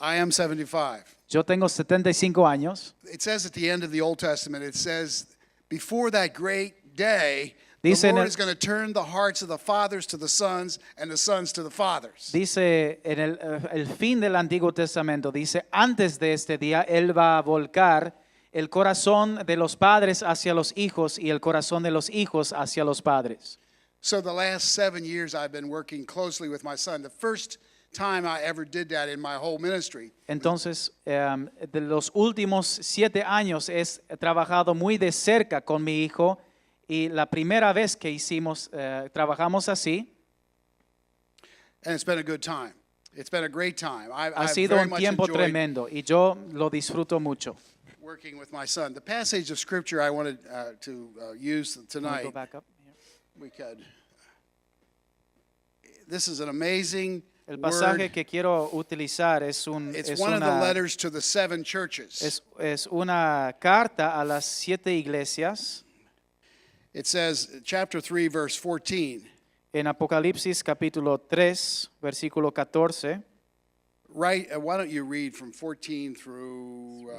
I am 75. Yo tengo 75 años. It says at the end of the Old Testament, it says, before that great day, Dice the en Lord el- is going to turn the hearts of the fathers to the sons and the sons to the fathers. Dice en el fin del Antiguo Testamento, dice, antes de este día, Él va a volcar el corazón de los padres hacia los hijos y el corazón de los hijos hacia los padres. So the last 7 years I've been working closely with my son. The first time I ever did that in my whole ministry. Entonces, de los últimos 7 años he trabajado muy de cerca con mi hijo y la primera vez que trabajamos así, And it's been a good time. It's been a great time. ha I've sido very un much tiempo enjoyed tremendo y yo lo disfruto mucho. working with my son. The passage of scripture I wanted to use Can we tonight, go back up here? we could. This is an amazing El pasaje word. que quiero utilizar es It's one of the letters to the 7 churches. es una carta a las 7 iglesias. It says, chapter 3, verse 14. En Apocalipsis capítulo 3, versículo 14. Right, why don't you read from 14 through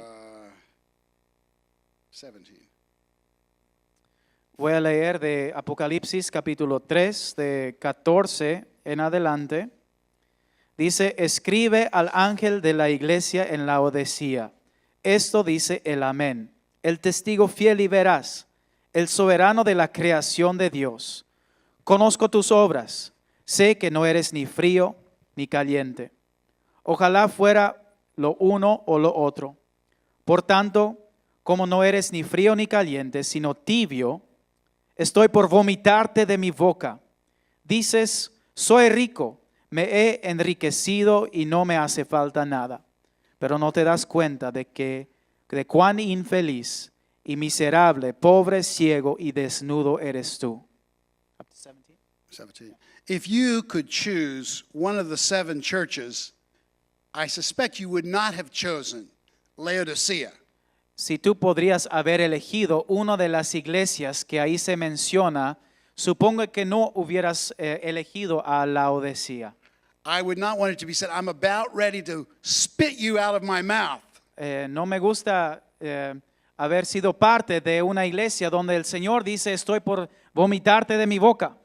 17? Voy a leer de Apocalipsis capítulo 3, de 14 en adelante. Dice, escribe al ángel de la iglesia en Laodicea. Esto dice el Amén, el testigo fiel y veraz, el soberano de la creación de Dios. Conozco tus obras, sé que no eres ni frío ni caliente. Ojalá fuera lo uno o lo otro. Por tanto, como no eres ni frío ni caliente, sino tibio, estoy por vomitarte de mi boca. Dices, soy rico, me he enriquecido y no me hace falta nada. Pero no te das cuenta de cuán infeliz y miserable, pobre, ciego y desnudo eres tú. 17. If you could choose one of the 7 churches, I suspect you would not have chosen Laodicea. Si tú podrías haber elegido una de las iglesias que ahí se menciona, supongo que no hubieras elegido a Laodicea. I would not want it to be said, I'm about ready to spit you out of my mouth. No me gusta haber sido parte de una iglesia donde el Señor dice, estoy por vomitarte de mi boca.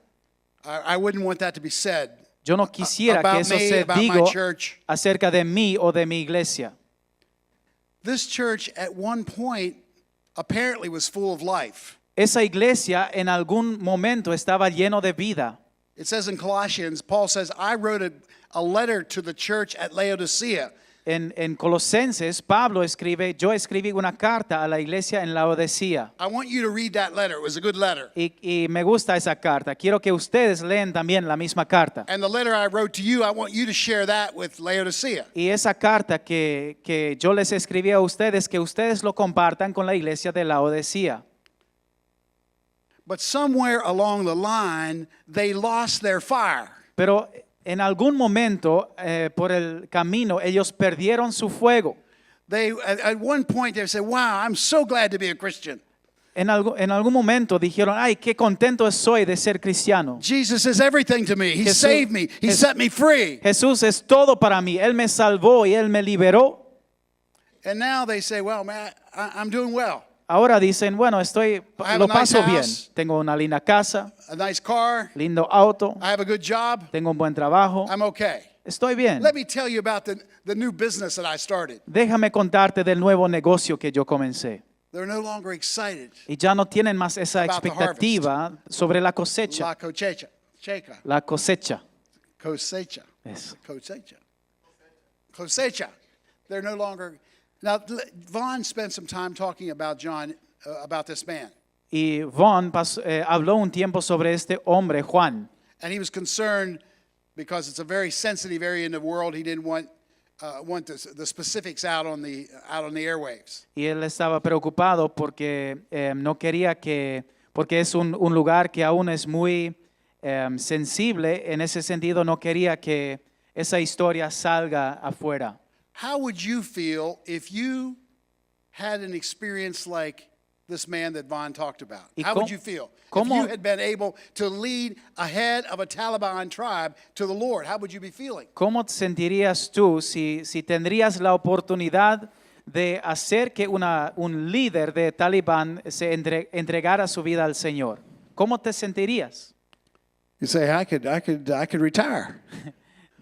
I wouldn't want that to be said Yo no quisiera que about eso me, se about my diga church. acerca de mí o de mi iglesia. This church at one point apparently was full of life. Esa iglesia en algún momento estaba lleno de vida. It says in Colossians, Paul says, I wrote a letter to the church at Laodicea. En Colosenses, Pablo escribe, yo escribí una carta a la iglesia en Laodicea. I want you to read that letter. It was a good letter. Y me gusta esa carta. Quiero que ustedes lean también la misma carta. And the letter I wrote to you, I want you to share that with Laodicea. Y esa carta que yo les escribí a ustedes, que ustedes lo compartan con la iglesia de Laodicea. But somewhere along the line, they lost their fire. Pero en algún momento, por el camino, ellos perdieron su fuego. They at one point they said, wow, I'm so glad to be a Christian. En algún momento dijeron, ay, qué contento soy de ser cristiano. Jesus is everything to me. He Jesús- saved me. He set me free. Jesús es todo para mí. Él me salvó y Él me liberó. And now they say, well, man, I'm doing well. Ahora dicen, bueno, have lo a nice paso bien. house. Tengo una linda casa, A nice car. lindo auto, I have a good job. tengo un buen trabajo. I'm okay. Estoy bien. Let me tell you about the new business that I started. Déjame contarte del nuevo negocio que yo comencé. They're no longer excited. Y ya no tienen más esa About the expectativa sobre la cosecha. La cosecha. Checa. La cosecha. Cosecha. Eso. Cosecha. Cosecha. They're no longer. Now, Vaughn spent some time talking about John, about this man. Y Vaughn habló un tiempo sobre este hombre, Juan. And he was concerned because it's a very sensitive area in the world. He didn't want the specifics out on the airwaves. Y él estaba preocupado porque no quería porque es un lugar que aún es muy sensible, en ese sentido no quería que esa historia salga afuera. How would you feel if you had an experience like this man that Vaughn talked about? ¿Y How cómo- would you feel if cómo- you had been able to lead a head of a Taliban tribe to the Lord? How would you be feeling? ¿Cómo te sentirías tú si tendrías la oportunidad de hacer que un líder de Talibán se entregara su vida al Señor? ¿Cómo te sentirías? You say, I could retire.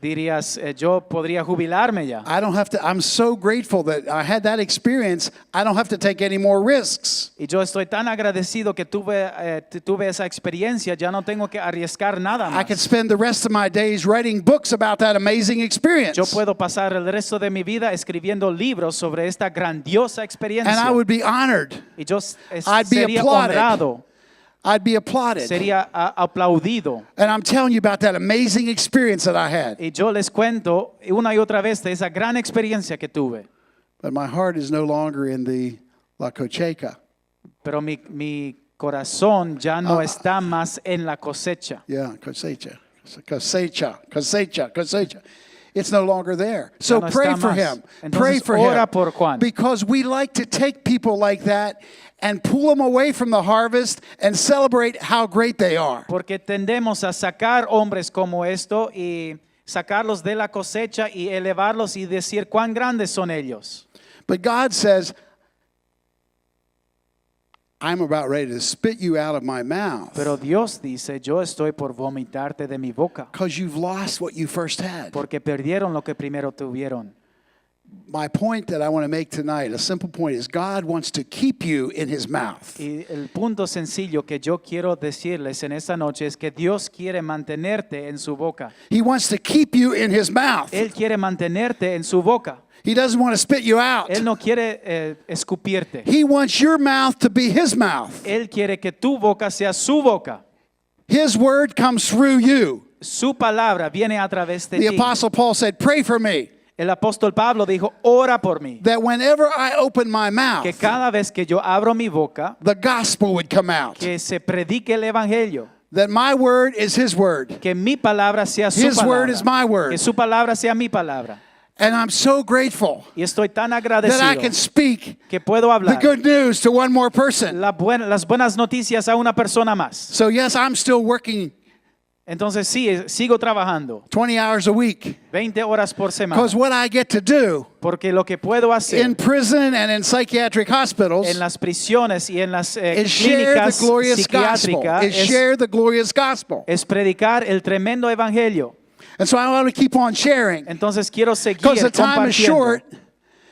Dirías, yo podría jubilarme ya. I don't have to. I'm so grateful that I had that experience. I don't have to take any more risks. Y yo estoy tan agradecido que tuve esa experiencia, ya no tengo que arriesgar nada I could más. spend the rest of my days writing books about that amazing experience. Yo puedo pasar el resto de mi vida escribiendo libros sobre esta grandiosa And experiencia. I would be honored. Y yo I'd be sería applauded. honrado, I'd be applauded. sería aplaudido. And I'm telling you about that amazing experience that I had. Y yo les cuento una y otra vez de esa gran experiencia que tuve. But my heart is no longer in the La Cocheca. Pero mi corazón ya no está más en la cosecha. Yeah, cosecha. It's no longer there. So no pray está for más. him. Entonces, Pray for ora him. por Juan. Because we like to take people like that and pull them away from the harvest and celebrate how great they are. Porque tendemos a sacar hombres como esto y sacarlos de la cosecha y elevarlos y decir cuán grandes son ellos. But God says, I'm about ready to spit you out of my mouth Pero Dios dice, yo estoy por vomitarte de mi boca, because you've lost what you first had. porque perdieron lo que primero tuvieron. My point that I want to make tonight, a simple point, is God wants to keep you in his mouth. Y el punto sencillo que yo quiero decirles en esta noche es que Dios quiere mantenerte en su boca. He wants to keep you in his mouth. Él quiere mantenerte en su boca. He doesn't want to spit you out. Él no quiere escupirte. He wants your mouth to be his mouth. Él quiere que tu boca sea su boca. His word comes through you. Su palabra viene a través de The ti. Apostle Paul said, pray for me, El apóstol Pablo dijo, ora por mí. that whenever I open my mouth, Que cada vez que yo abro mi boca, the gospel would come out. que se predique el evangelio. That my word is his word. Que mi palabra sea su His palabra. word is my word. Que su palabra sea mi palabra. And I'm so grateful Y estoy tan that I agradecido can speak que puedo the hablar good news to one more person. las buenas noticias a una persona más. So yes, I'm still working Entonces sí, sigo trabajando 20 hours a week. 20 horas por semana. Because what I get to do Porque lo que puedo hacer in prison and in psychiatric hospitals en las prisiones y en las is share the clínicas glorious gospel. psiquiátricas Is share the glorious gospel. es predicar el tremendo evangelio. And so I want to keep on sharing. Entonces quiero seguir Because the time is compartiendo. short.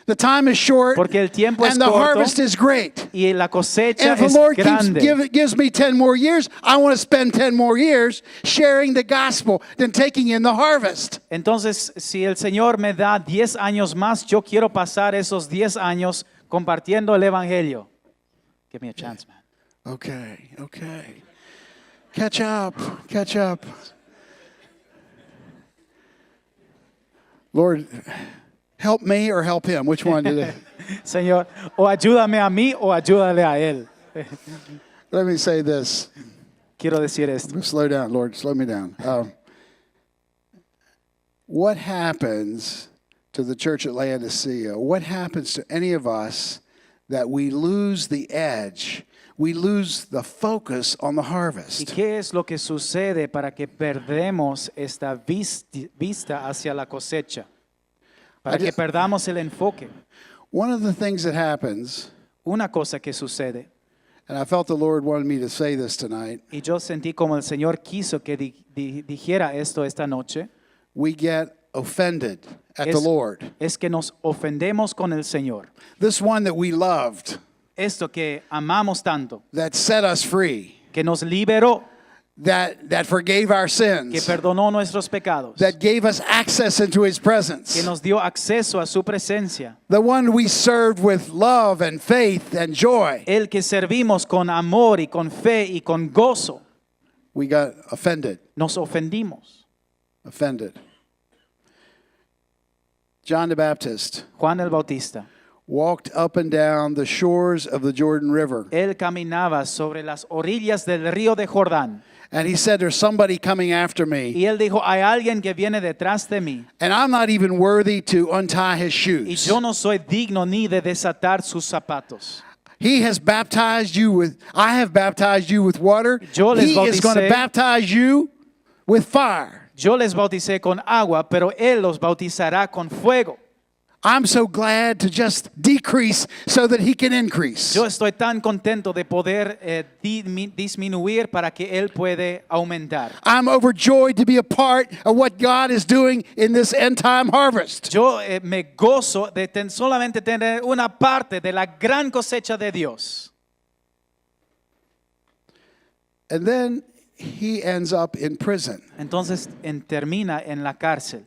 The time is short. Porque el tiempo es And the corto. harvest is great. Y la cosecha And if the es Lord grande. gives me 10 more years, I want to spend 10 more years sharing the gospel than taking in the harvest. Entonces, si el Señor me da 10 años más, yo quiero pasar esos 10 años compartiendo el evangelio. Give me a chance, man. Okay. Catch up. Lord, help me or help him. Which one today? Señor, o ayúdame a mí o ayúdale a él. Let me say this. Quiero decir esto. Slow down, Lord. Slow me down. What happens to the church at Laodicea? What happens to any of us that we lose the edge? We lose the focus on the ¿Y harvest. qué es lo que sucede para que perdemos esta vista hacia la cosecha? Para que perdamos el enfoque. One of the things that happens, Una cosa que sucede, and I felt the Lord wanted me to say this tonight, y yo sentí como el Señor quiso que dijera esto esta noche, we get offended at the es, Lord. es que nos ofendemos con el Señor. This one that we loved, Esto que amamos tanto, that set us free, que nos liberó, that forgave our que sins, perdonó nuestros pecados, that gave us access into his presence. que nos dio acceso a su presencia, The one we served with love and faith and joy. el que servimos con amor y con fe y con gozo, We got offended. nos ofendimos. John the Baptist Juan el Bautista, walked up and down the shores of the Jordan River. él caminaba sobre las orillas del río de Jordán And he said, there's somebody coming after me. y él dijo, hay alguien que viene detrás de mí And I'm not even worthy to untie his y shoes. yo no soy digno ni de desatar sus zapatos. He has baptized you with, I have baptized you with water. Yo les He is going to bauticé. baptize you with fire. Yo les bauticé con agua, pero Él los bautizará con fuego. I'm so glad to just decrease so that he can increase. Yo estoy tan contento de poder disminuir para que Él puede aumentar. I'm overjoyed to be a part of what God is doing in this end time harvest. Yo me gozo de solamente tener una parte de la gran cosecha de Dios. And then he ends up in prison. Entonces termina en la cárcel.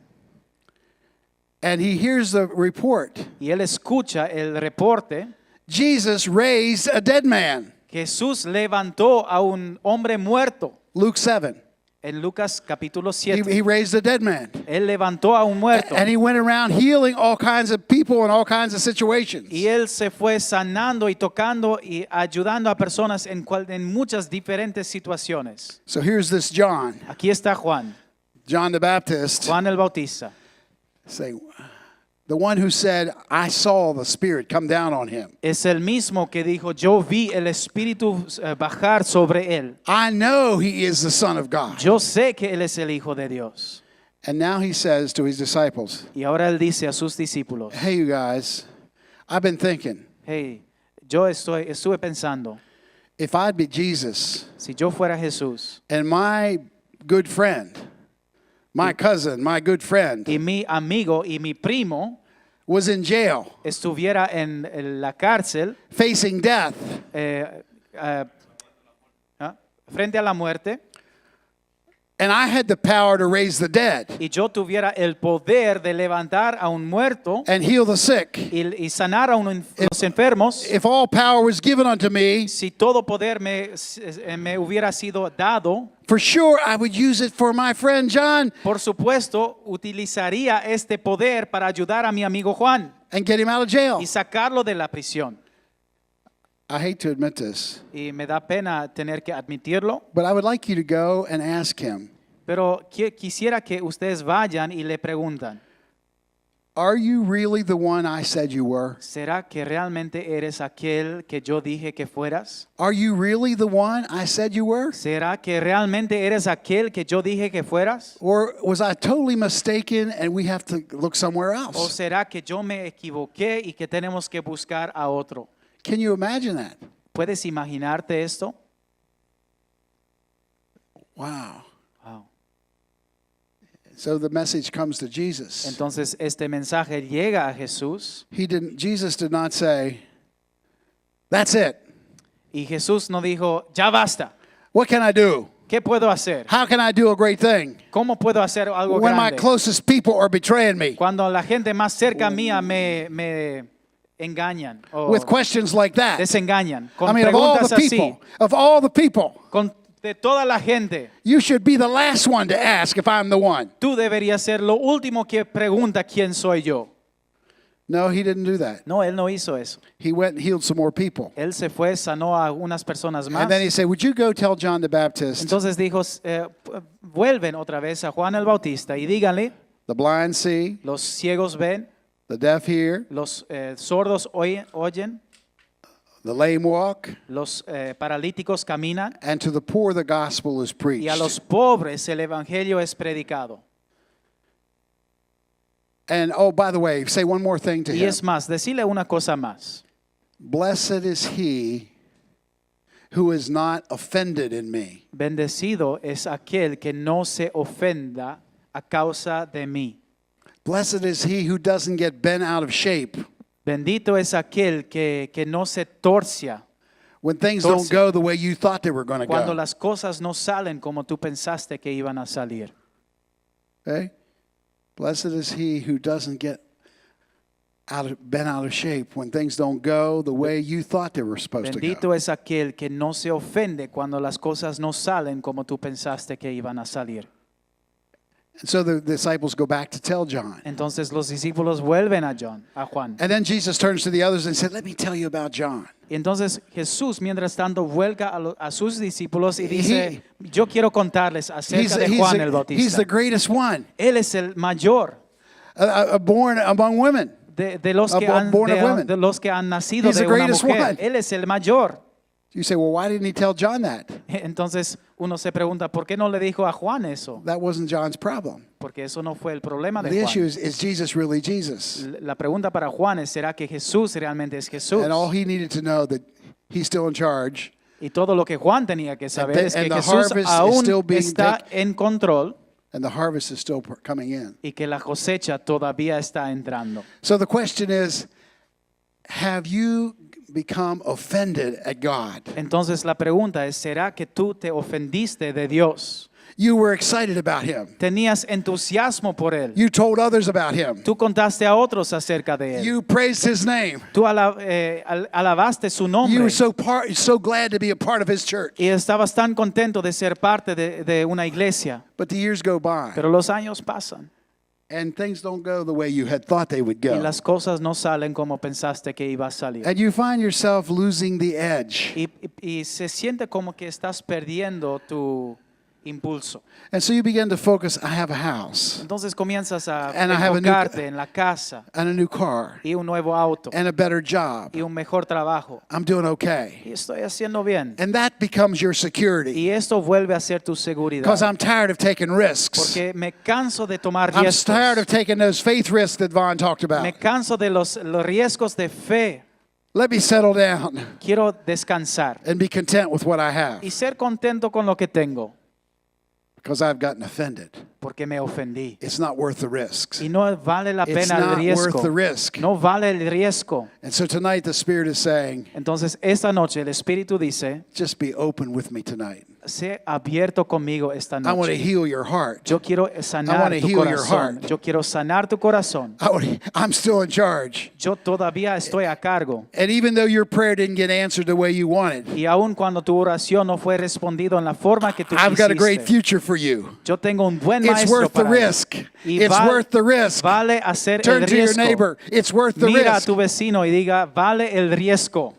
And he hears the report. Y él escucha el reporte. Jesus raised a dead man. Jesús levantó a un hombre muerto. Luke 7. En Lucas capítulo 7. He raised a dead man. Él levantó a un muerto. And he went around healing all kinds of people in all kinds of situations. Y él se fue sanando y tocando y ayudando a personas en muchas diferentes situaciones. So here's this John. Aquí está Juan. John the Baptist. Juan el Bautista. Say, the one who said, I saw the Spirit come down on him. Es el mismo que dijo, yo vi el Espíritu bajar sobre él. I know he is the Son of God. Yo sé que él es el Hijo de Dios. And now he says to his disciples, Y ahora él dice a sus discípulos, hey, you guys, I've been thinking, hey, yo estuve pensando, if I'd be Jesus si yo fuera Jesús and my good friend, my cousin, my good friend, y mi amigo y mi primo was in jail, estuviera en la cárcel, facing death, frente a la muerte, and I had the power to raise the dead y yo tuviera el poder de levantar a un muerto and heal the sick, y sanar a los enfermos, if all power was given unto me, si todo poder me hubiera sido dado, for sure I would use it for my friend John por supuesto, utilizaría este poder para ayudar a mi amigo Juan and get him out of jail. y sacarlo de la prisión. I hate to admit this, Y me da pena tener que admitirlo, but I would like you to go and ask him, pero quisiera que ustedes vayan y le preguntan, are you really the one I said you were? ¿será que realmente eres aquel que yo dije que fueras? Are you really the one I said you were? ¿Será que realmente eres aquel que yo dije que fueras? Or was I totally mistaken and we have to look somewhere ¿O else? será que yo me equivoqué y que tenemos que buscar a otro? Can you imagine that? ¿Puedes imaginarte esto? Wow. Wow. So the message comes to Jesus. Entonces este mensaje llega a Jesús Jesus did not say, that's it. y Jesús no dijo, ya basta, What can I do? ¿qué puedo hacer? How can I do a great thing ¿Cómo puedo hacer algo when my grande? closest people are betraying me? Cuando la gente más cerca mía me engañan o With questions like that. desengañan con I mean, of all preguntas the así, people, de toda la gente. you should be the last one to ask if I'm the one. Tú deberías ser lo último que pregunta quién soy yo. No, he didn't do that. No, él no hizo eso. He went and healed some more people. Él se fue, sanó a unas personas más. And then he said, would you go tell John the Baptist, Entonces dijo, vuelven otra vez a Juan el Bautista y díganle, the blind see, los ciegos ven, the deaf hear, los sordos oyen, the lame walk, los paralíticos caminan and to the poor the gospel is y a los preached. pobres el evangelio es predicado. And oh, by the way, say one more thing to Y him. es más, decirle una cosa más. Blessed is he who is not offended in me. Bendecido es aquel que no se ofenda a causa de mí. Blessed is he who doesn't get bent out of shape Bendito es aquel que no se torcia when things don't go the way you thought they were going to cuando go. las cosas no salen como tú pensaste que iban a salir. Okay? Blessed is he who doesn't get bent out of shape when things don't go the way you thought they were supposed to go. Bendito es aquel que no se ofende cuando las cosas no salen como tú pensaste que iban a salir. And so the disciples go back to tell John. Entonces los discípulos vuelven a Juan. And then Jesus turns to the others and said, let me tell you about John. Y entonces Jesús, mientras tanto, vuelca a sus discípulos y dice, yo quiero contarles acerca de Juan el He's Bautista. the greatest one, Él es el mayor, born among women. de los Of que han, born of women. de los que han nacido He's de the una greatest mujer. one. Él es el mayor. You say, well, why didn't he tell John that? Entonces uno se pregunta, ¿por qué no le dijo a Juan eso? That wasn't John's problem. Porque eso no fue el problema de The issue Juan. is Jesus really Jesus? La pregunta para Juan es, ¿será que Jesús realmente es Jesús? And all he needed to know that he's still in charge. Y todo lo que Juan tenía que saber es que and the Jesús harvest is aún still being está en control And the harvest is still coming in. y que la cosecha todavía está entrando. So the question is, have you become offended at God? Entonces la pregunta es, ¿será que tú te ofendiste de Dios? You were excited about him. Tenías entusiasmo por Él. You told others about him. Tú contaste a otros acerca de Él. You praised his name. Tú alabaste su You nombre. were so glad to be a part of his church. Y estabas tan contento de ser parte de una iglesia. But the years go by, Pero los años pasan and things don't go the way you had thought they would y go. las cosas no salen como pensaste que iba a salir. And you find yourself losing the edge. Y se siente como que estás perdiendo tu impulso. And so you begin to focus, I have a house, Entonces comienzas a And I have a new- enfocarte en la casa and a new car, y un nuevo auto and a better job. y un mejor trabajo. I'm doing okay. Y estoy haciendo bien. And that becomes your security. Y esto vuelve a ser tu seguridad. Because I'm tired of taking risks. Porque me canso de tomar I'm tired of riesgos. taking those faith risks that Vaughn talked about. Me canso de los riesgos de fe. Let me settle down Quiero descansar and be content with what I have. y ser contento con lo que tengo. Because I've gotten offended. Porque me ofendí. It's not worth the risks. Y no vale la It's pena el not riesgo. worth the risk. No vale el riesgo. And so tonight the Spirit is saying, Entonces esta noche el Espíritu dice, just be open with me tonight. sé abierto conmigo esta I want to noche. heal your heart. Yo quiero I sanar wanna tu heal your corazón. heart. Yo quiero sanar tu corazón. I'm still in charge. Yo todavía estoy a cargo. And even though your prayer didn't get answered the way you wanted, Y aun cuando tu oración no fue respondido en la forma que tú I've got a great quisiste, future for you. yo tengo un buen It's maestro worth the para ti. risk. Y It's worth the risk. vale hacer Turn el to your riesgo. neighbor. It's worth the Mira a risk. tu vecino y diga, vale el riesgo.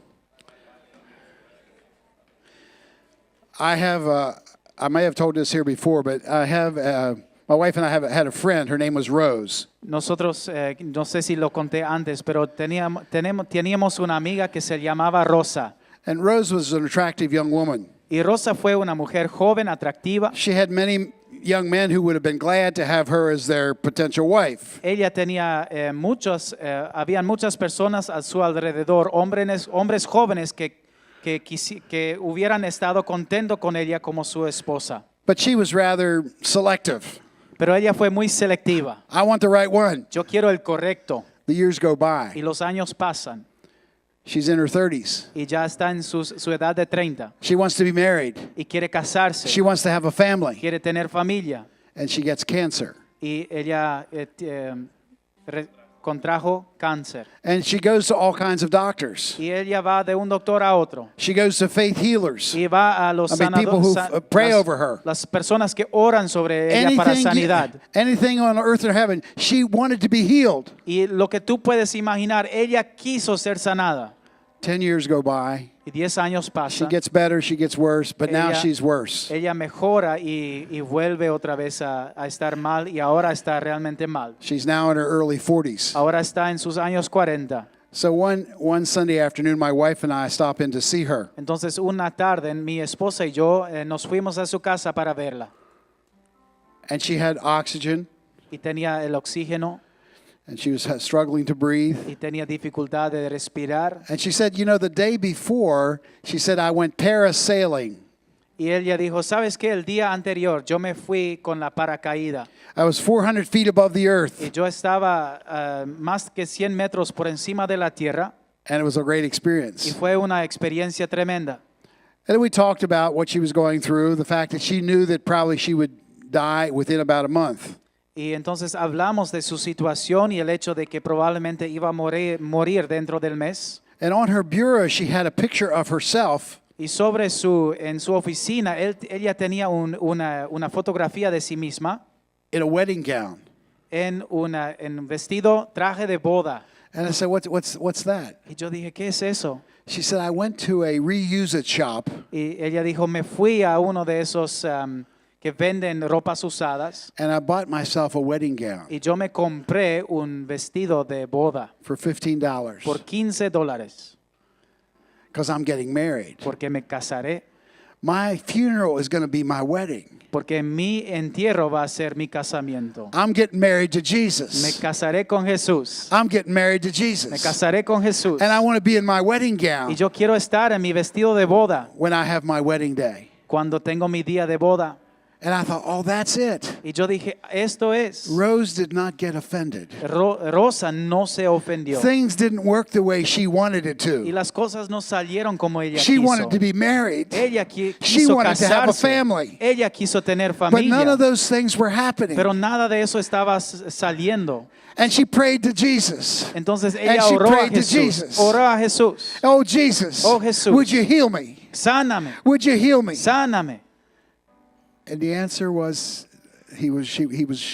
I may have told this here before, but my wife and I had a friend. Her name was Rose. Nosotros, no sé si lo conté antes, pero teníamos una amiga que se llamaba Rosa. And Rose was an attractive young woman. Y Rosa fue una mujer joven, atractiva. She had many young men who would have been glad to have her as their potential wife. Ella tenía habían muchas personas a su alrededor, hombres jóvenes que hubieran estado contentos con ella como su esposa. But she was rather selective. Pero ella fue muy selectiva. I want the right one. Yo quiero el correcto. The years go Y by. los años pasan. She's in her 30s. Y ya está en su edad de 30. She wants to be married. Y quiere casarse. She wants to have a family. Quiere tener familia. And she gets cancer. Y ella contrajo cáncer. And she goes to all kinds of doctors. Y ella va de un doctor a otro. She goes to faith healers. Y va a los people who pray over her. las personas que oran sobre ella para sanidad. Anything on earth or heaven, she wanted to be healed. Y lo que tú puedes imaginar, ella quiso ser sanada. 10 years go by. Y 10 años She pasan. gets better, she gets worse, but now Ella- she's worse. Ella mejora y vuelve otra vez a estar mal y ahora está realmente mal. She's now in her early 40s. Ahora está en sus años 40. So one Sunday afternoon, my wife and I stop in to see her. Entonces una tarde mi esposa y yo nos fuimos a su casa para verla. And she had oxygen, Y tenía el oxígeno and she was struggling to breathe. y tenía dificultad de respirar. And she said, the day before, she said, I went parasailing. Y ella dijo, ¿sabes qué? El día anterior yo me fui con la paracaída. I was 400 feet above the Y earth, yo estaba más que 100 metros por encima de la tierra. and it was a great Y experience. fue una experiencia tremenda. And we talked about what she was going through, the fact that she knew that probably she would die within about a month. Y entonces hablamos de su situación y el hecho de que probablemente iba a morir dentro del mes. And on her bureau, she had a picture of herself Y en su oficina, ella tenía una fotografía de sí misma in a wedding gown. en un vestido, traje de boda. And I said, what's that? Y yo dije, ¿qué es eso? She said, I went to a reuse it shop, Y ella dijo, me fui a uno de esos que venden ropas usadas and I bought myself a wedding gown y yo me compré un vestido de boda for $15 por $15 because I'm getting married. porque me casaré, My funeral is going to be my wedding. porque mi entierro va a ser mi casamiento. I'm getting married to Me Jesus. casaré con Jesús. I'm getting married to Me Jesus. casaré con Jesús. And I want to be in my wedding Y gown yo quiero estar en mi vestido de boda when I have my wedding day. cuando tengo mi día de boda. And I thought, oh, that's it. Y yo dije, esto es. Rose did not get offended. Rosa no se ofendió. Things didn't work the way she wanted it Y to. las cosas no salieron como ella She quiso. wanted to be married, Ella She quiso wanted to have a casarse. family. Ella quiso tener but none familia. of those things were happening. Pero nada de eso estaba saliendo. And she prayed to Jesus. Entonces And ella she oró a prayed to Jesús. Jesus. Oró a Jesús. Oh, Jesus, Oh, Jesús. would you heal me? Sáname. Would you heal me? Sáname. And the answer was, she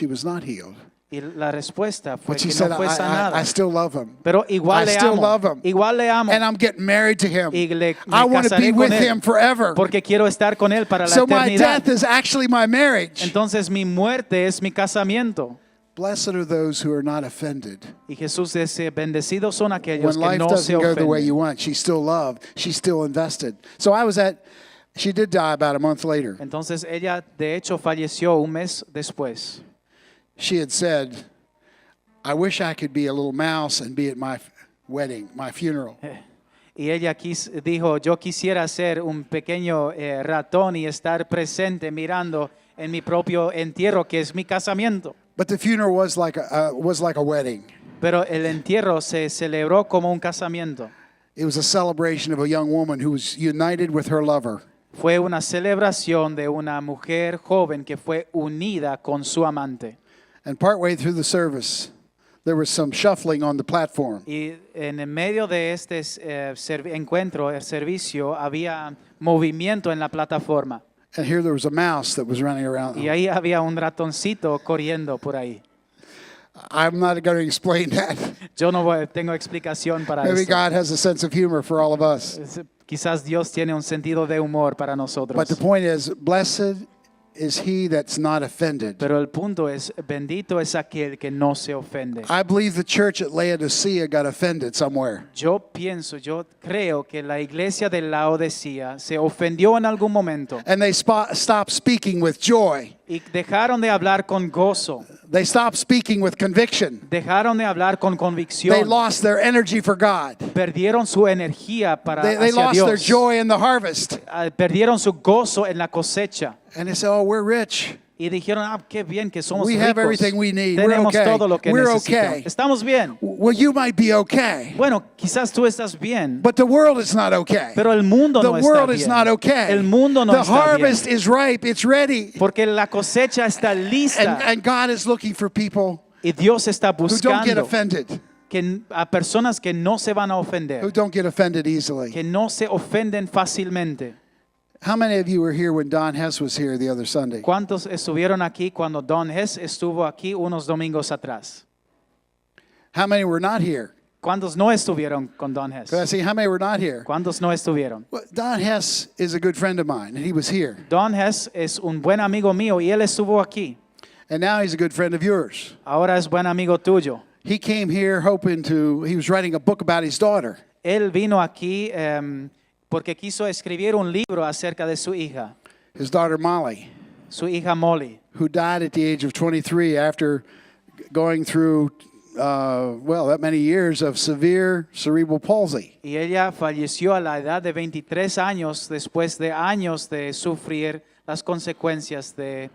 was not healed. Y la respuesta fue But she que said, no fue sanada. I still love him. Pero igual I le still amo. love him. Igual le amo. And I'm getting married to him. Y me I want to casaré be con with él, him forever. Porque quiero estar con él para la So my eternidad. death is actually my marriage. Entonces mi muerte es mi casamiento. Blessed are those who are not offended. Y Jesús dice, bendecidos son aquellos When que life no se doesn't go the way you ofenden. want, she's still loved. She's still invested. So she did die about a month later. Entonces ella de hecho falleció un mes después. She had said, I wish I could be a little mouse and be at my wedding, my funeral. Y ella dijo, yo quisiera ser un pequeño ratón y estar presente mirando en mi propio entierro, que es mi casamiento. But the funeral was like a wedding. Pero el entierro se celebró como un casamiento. It was a celebration of a young woman who was united with her lover. Fue una celebración de una mujer joven que fue unida con su amante. And partway through the service, there was some shuffling on the platform. Y en el medio de este encuentro, el servicio, había movimiento en la plataforma. And here there was a mouse that was running around. Y ahí había un ratoncito corriendo por ahí. I'm not going to explain that. Yo no tengo explicación para Maybe eso. God has a sense of humor for all of us. Quizás Dios tiene un sentido de humor para nosotros. But the point is, blessed is he that's not offended. Pero el punto es, bendito es aquel que no se ofende. I believe the church at Laodicea got offended somewhere. Yo creo que la iglesia de Laodicea se ofendió en algún momento And they stopped speaking with joy. y dejaron de hablar con gozo, They stopped speaking with conviction. dejaron de hablar con They convicción, lost their energy for God. perdieron su energía para They hacia lost their Dios, joy in the harvest. Perdieron su gozo en la cosecha. And they said, oh, we're rich. Y dijeron, qué bien que somos We ricos. have everything we need. We're Tenemos okay. todo lo que We're necesitamos. okay. Estamos bien. Well, you might be okay. Bueno, quizás tú estás bien, But the world is not okay. pero el mundo The no está world bien. is not okay. El mundo no The está harvest bien. is ripe. It's ready. Porque la cosecha está lista And God is looking for people y Dios está who don't get buscando offended, a personas que no se van a who ofender, don't get offended easily. que no se ofenden fácilmente. How many of you were here when Don Hess was here the other Sunday? ¿Cuántos estuvieron aquí cuando Don Hess estuvo aquí unos domingos atrás? How many were not here? ¿Cuántos no estuvieron con Don Hess? Could I see how many were not here? ¿Cuántos no estuvieron? Well, Don Hess is a good friend of mine, and he was here. Don Hess es un buen amigo mío y él estuvo aquí. And now he's a good friend of yours. Ahora es buen amigo tuyo. He came here he was writing a book about his daughter. Él vino aquí porque quiso escribir un libro acerca de su hija, His daughter Molly, su hija Molly, who died at the age of 23 after going through, that many years of severe cerebral palsy. y ella falleció a la edad de 23 años después de años de sufrir las consecuencias de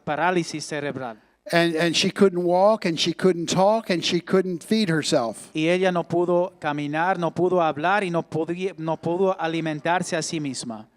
parálisis cerebral. And she couldn't walk, and she couldn't talk, and she couldn't feed herself. Y ella no pudo caminar, no pudo hablar y no pudo alimentarse a sí misma.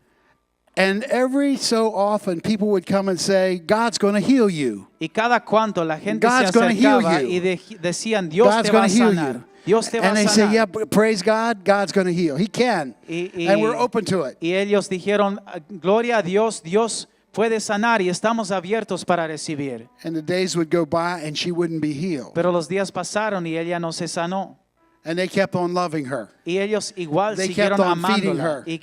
And every so often, people would come and say, God's going to heal you. Y cada cuanto la gente God's se gonna heal acercaba you. y decían, Dios God's te va going a to heal sanar. you. Dios te va And a they say, sanar. yeah, praise God, God's going to heal. He can. And we're open to it. Y ellos dijeron, gloria a Dios, Dios puede sanar y estamos abiertos para recibir. And the days would go by, and she wouldn't be healed. Pero los días pasaron y ella no se sanó. And they kept on loving her. Y ellos igual They siguieron kept on feeding amándola her. y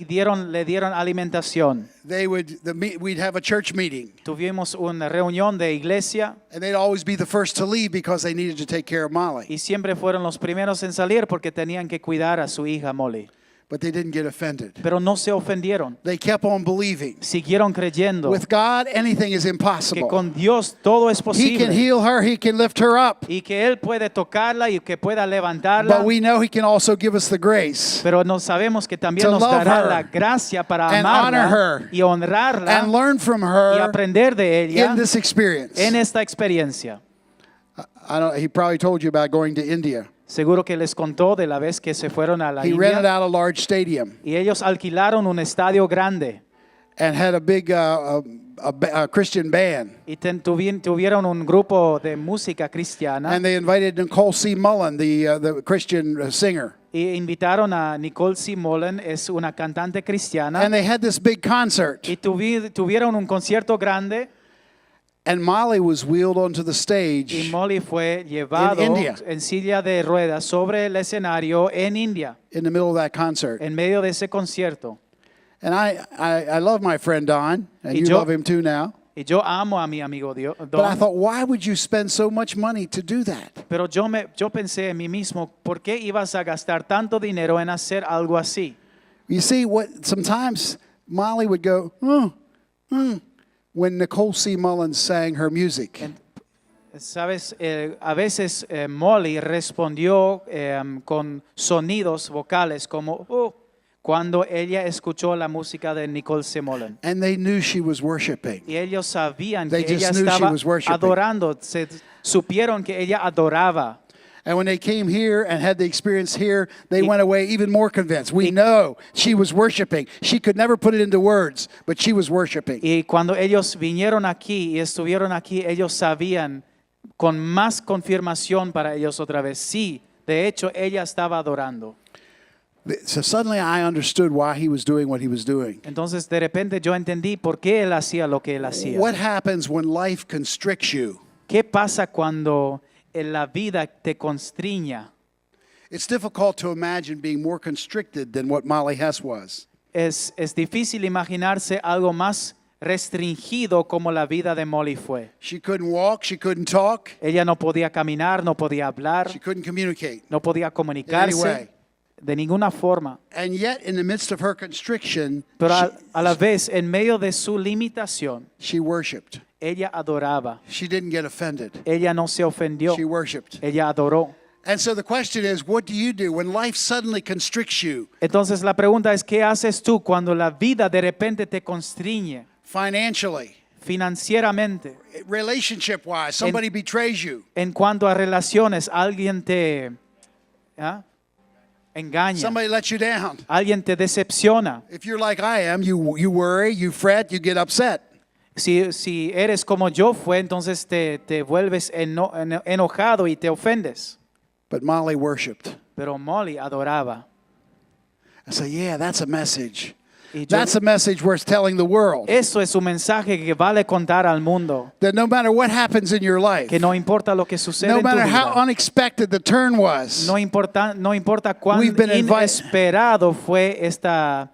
le dieron alimentación. We'd have a church meeting. Tuvimos una reunión de iglesia And they'd always be the first to leave because they needed to take care of Molly. y siempre fueron los primeros en salir porque tenían que cuidar a su hija Molly. But they didn't get offended. Pero no se ofendieron. They kept on believing. Siguieron creyendo With God, anything is que impossible. con Dios todo es He can posible heal her. He can lift her up. y que Él puede tocarla y que pueda levantarla. But we know He can also give us the grace Pero no sabemos que también to nos love dará her la gracia para and amarla honor her y honrarla and learn from y her aprender de ella in this experience. en esta experiencia. He probably told you about going to India. Seguro que les contó de la vez que se fueron a la He rented India out a large stadium y ellos alquilaron un estadio grande and had a big Christian band. y tuvieron un grupo de música cristiana And they invited Nicole C. Mullen, the Christian singer. y invitaron a Nicole C. Mullen, es una cantante cristiana, And they had this big concert. y tuvieron un concierto grande And Molly was wheeled onto the y stage Molly fue llevado In India. en silla de ruedas sobre el escenario en India, in the middle of that concert. en medio de ese concierto. And I love my friend Don, and Y you yo- love him too now. Y yo amo a mi amigo But I Don, thought, why would you spend so much money to do that? pero yo pensé en mí mismo, ¿por qué ibas a gastar tanto dinero en hacer algo así? You see, sometimes Molly would go, when Nicole C. Mullins sang her music. Sabes, a veces Molly respondió con sonidos vocales como cuando ella escuchó la música de Nicole C. Mullen. And they knew she was worshiping. Y ellos sabían They que ella just knew she estaba was worshiping. adorando, supieron que ella adoraba. And when they came here and had the experience here, they went away even more convinced. We know she was worshiping. She could never put it into words, but she was worshiping. Y cuando ellos vinieron aquí y estuvieron aquí, ellos sabían con más confirmación para ellos otra vez. Sí, de hecho, ella estaba adorando. So suddenly I understood why he was doing what he was doing. Entonces, de repente yo entendí por qué él hacía lo que él hacía. What happens when life constricts you? ¿Qué pasa cuando la vida te constriña? It's difficult to imagine being more constricted than what Molly Hess was. Es difícil imaginarse algo más restringido como la vida de Molly fue. She couldn't walk, she couldn't talk, Ella no podía caminar, no podía hablar, she couldn't communicate. no podía comunicarse way. de ninguna forma. And yet, in the midst of her constriction, Pero a la vez, en medio de su limitación, she worshiped. ella adoraba. She didn't get offended. Ella no se ofendió. She worshiped. Ella adoró. And so the question is, what do you do when life suddenly constricts you Entonces la pregunta es, ¿qué haces tú cuando la vida de repente te constriñe financially, financieramente? relationship-wise? Somebody betrays you. En cuanto a relaciones, alguien te engaña, Somebody lets you down. alguien te decepciona. If you're like I am, you worry, you fret, you get upset. Si eres como yo fue, entonces te vuelves enojado y te ofendes. But Molly worshiped. Pero Molly adoraba. I say, yeah, that's a message. Y yo- That's a message worth telling the world. Eso es un mensaje que vale contar al mundo. That no matter what happens in your life, Que no importa lo que sucede no en tu matter how vida. unexpected the turn was, No importa cuán We've been inesperado fue esta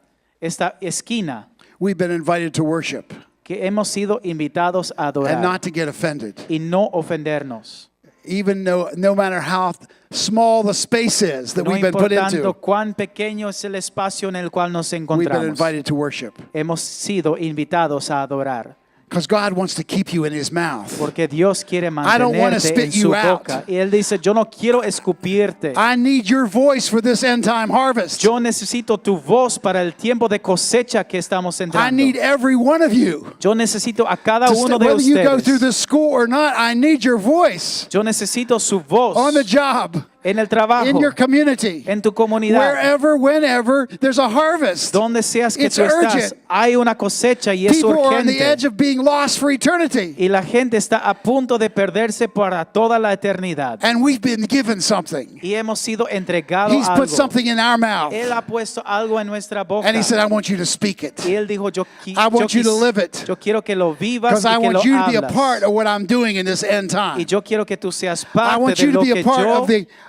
esquina, we've been invited to worship que hemos sido invitados a and adorar not to get offended. y no ofendernos. Even no matter how small the space is that No we've been put importando into, cuán pequeño es el espacio en el cual nos we've been encontramos. invited to worship. Hemos sido invitados a adorar. Because God wants to keep you in His mouth. Porque Dios quiere don't wanna mantenerte spit en su you out. boca. Y Él dice, yo no quiero escupirte. I need your voice for this end time harvest. Yo necesito tu voz para el tiempo de cosecha que estamos I entrando. need every one of you. Yo necesito a cada uno de Whether you go through ustedes. this school or not, I need your voice Yo necesito su voz on the job, en el trabajo, in your community, en tu comunidad, wherever, whenever, there's a harvest. donde seas que It's tú estás. urgent. Hay una cosecha y es People are on the edge urgente. of being lost for eternity. Y la gente está a punto de perderse para toda la eternidad. And we've been given something. Y hemos sido entregados He's put algo. something in our mouth. Él ha puesto algo en nuestra boca. And He said, I want you to speak it. Y él dijo, I want you to live it. yo quiero que lo vivas Because I y que lo want you to be a hablas. part of what I'm doing in this end Y time. yo quiero que tú seas I parte want de you to lo be que a part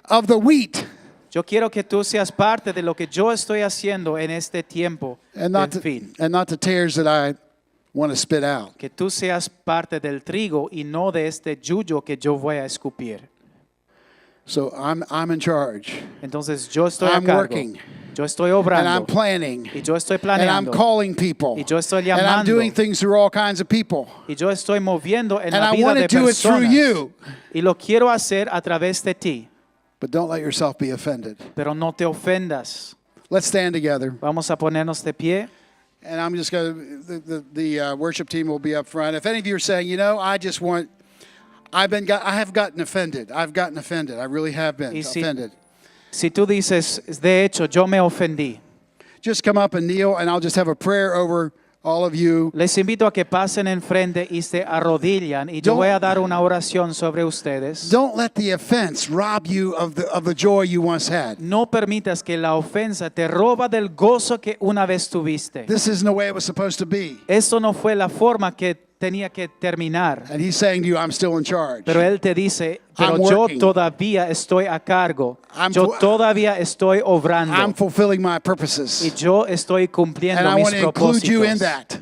of the wheat. Yo quiero que tú seas parte de lo que yo estoy haciendo en este tiempo and del fin. not the tares that I want to spit out. Que tú seas parte del trigo y no de este yuyo que yo voy a escupir. So I'm in charge. Entonces yo estoy a I'm cargo. working. Yo estoy And I'm obrando. planning. Y yo estoy And I'm planeando. calling people. Y yo estoy And I'm llamando. doing things through all kinds of people. Y yo estoy moviendo en And la I vida want de to do it through personas. you. Y lo quiero hacer a través de ti. But don't let yourself be offended. Pero no te ofendas. Let's stand together. Vamos a ponernos de pie. And I'm just going to, the worship team will be up front. If any of you are saying, you know, I have gotten offended. I've gotten offended. I really have been offended. Si tú dices, de hecho, yo me ofendí. Just come up and kneel, and I'll just have a prayer over all of you. Les invito a que pasen enfrente y se arrodillan y yo voy a dar una oración sobre ustedes. Don't let the offense rob you of the joy you once had. No permitas que la ofensa te roba del gozo que una vez tuviste. This isn't the way it was supposed to be. Eso no fue la forma que tenía que terminar. And he's saying to you, I'm still in charge. Pero él te dice, pero I'm yo working. todavía estoy a cargo. Yo I'm todavía estoy obrando. I'm fulfilling my Y purposes. yo estoy And cumpliendo I mis want to include you in propósitos. that.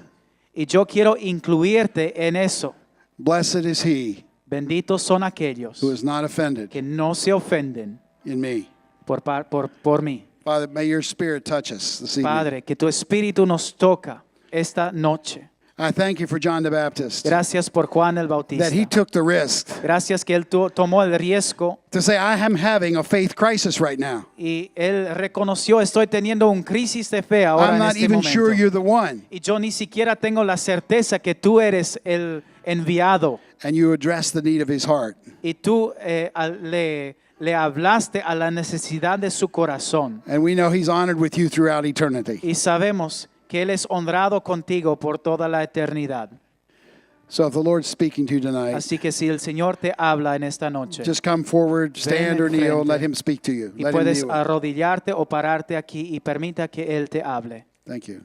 Y yo quiero incluirte en eso. Blessed is he Benditos son aquellos who is not offended que no se ofenden in me. por mí. Father, may your spirit touch us this evening. Padre, que tu espíritu nos toca esta noche. I thank you for John the Baptist, Gracias por Juan el that Bautista. he took the risk Gracias que él tomó el riesgo to say, I am having a faith crisis right now. y él reconoció, estoy teniendo un crisis de fe ahora I'm en not este even momento. sure you're the one. Y yo ni siquiera tengo la certeza que tú eres el enviado. And you address the need of his heart. Y tú le hablaste a la necesidad de su corazón. And we know he's honored with you throughout eternity. Y sabemos que él es honrado contigo por toda la eternidad. So if the Lord's speaking to you tonight, Así que si el Señor te habla en esta noche just come forward, stand or kneel, and let him speak to you. y Let him puedes kneel. arrodillarte o pararte aquí y permita que él te hable. Thank you.